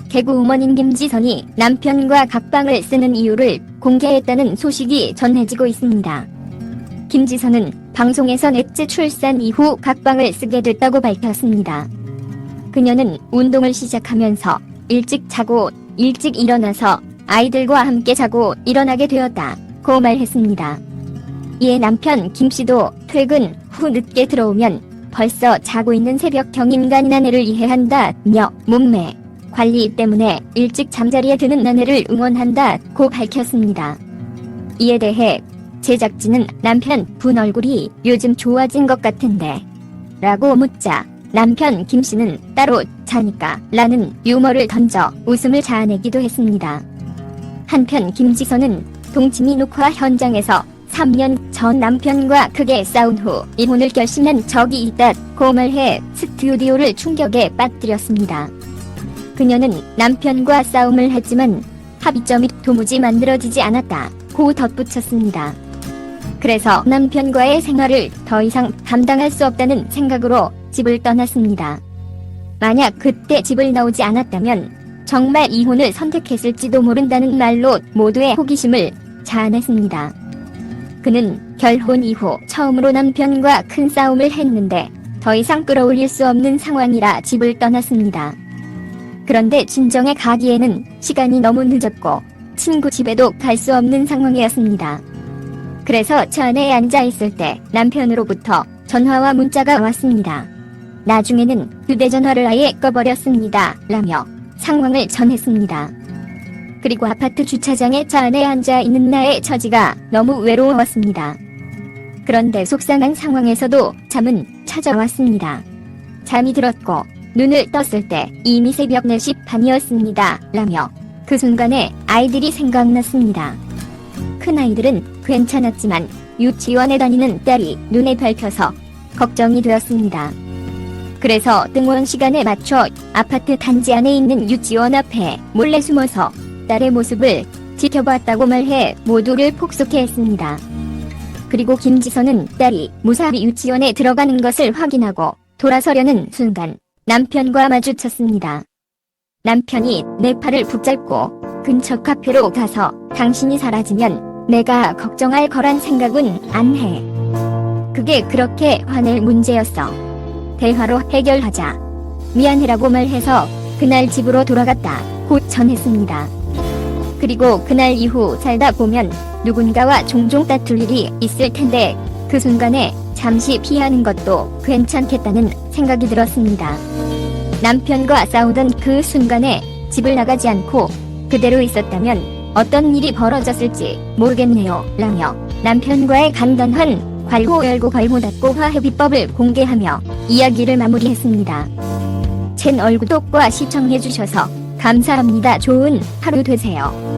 개그우먼인 김지선이 남편과 각방을 쓰는 이유를 공개했다는 소식이 전해지고 있습니다. 김지선은 방송에서 넷째 출산 이후 각방을 쓰게 됐다고 밝혔습니다. 그녀는 운동을 시작하면서 일찍 자고 일찍 일어나서 아이들과 함께 자고 일어나게 되었다고 말했습니다. 이에 남편 김씨도 퇴근 후 늦게 들어오면 벌써 자고 있는 새벽형 인간인 아내를 이해한다며 몸매 관리 때문에 일찍 잠자리에 드는 아내를 응원한다고 밝혔습니다. 이에 대해 제작진은 남편 분 얼굴이 요즘 좋아진 것 같은데 라고 묻자 남편 김씨는 따로 자니까 라는 유머를 던져 웃음을 자아내기도 했습니다. 한편 김지선은 동치미 녹화 현장에서 3년 전 남편과 크게 싸운 후 이혼을 결심한 적이 있다고 말해 스튜디오를 충격에 빠뜨렸습니다. 그녀는 남편과 싸움을 했지만 합의점이 도무지 만들어지지 않았다고 덧붙였습니다. 그래서 남편과의 생활을 더 이상 감당할 수 없다는 생각으로 집을 떠났습니다. 만약 그때 집을 나오지 않았다면 정말 이혼을 선택했을지도 모른다는 말로 모두의 호기심을 자아냈습니다. 그는 결혼 이후 처음으로 남편과 큰 싸움을 했는데 더 이상 끌어올릴 수 없는 상황이라 집을 떠났습니다. 그런데 진정에 가기에는 시간이 너무 늦었고 친구 집에도 갈 수 없는 상황이었습니다. 그래서 차 안에 앉아 있을 때 남편으로부터 전화와 문자가 왔습니다. 나중에는 휴대전화를 아예 꺼버렸습니다. 라며 상황을 전했습니다. 그리고 아파트 주차장에 차 안에 앉아 있는 나의 처지가 너무 외로웠습니다. 그런데 속상한 상황에서도 잠은 찾아왔습니다. 잠이 들었고 눈을 떴을 때 이미 새벽 4시 반이었습니다. 라며 그 순간에 아이들이 생각났습니다. 큰아이들은 괜찮았지만 유치원에 다니는 딸이 눈에 밟혀서 걱정이 되었습니다. 그래서 등원 시간에 맞춰 아파트 단지 안에 있는 유치원 앞에 몰래 숨어서 딸의 모습을 지켜봤다고 말해 모두를 폭소케 했습니다. 그리고 김지선은 딸이 무사히 유치원에 들어가는 것을 확인하고 돌아서려는 순간 남편과 마주쳤습니다. 남편이 내 팔을 붙잡고 근처 카페로 가서 당신이 사라지면 내가 걱정할 거란 생각은 안 해. 그게 그렇게 화낼 문제였어. 대화로 해결하자. 미안해라고 말해서 그날 집으로 돌아갔다고 전했습니다. 그리고 그날 이후 살다 보면 누군가와 종종 다툴 일이 있을 텐데 그 순간에 잠시 피하는 것도 괜찮겠다는 생각이 들었습니다. 남편과 싸우던 그 순간에 집을 나가지 않고 그대로 있었다면 어떤 일이 벌어졌을지 모르겠네요. 라며 남편과의 간단한 괄호 열고 괄호 닫고 화해 비법을 공개하며 이야기를 마무리했습니다. 채널 구독과 시청해주셔서 감사합니다. 좋은 하루 되세요.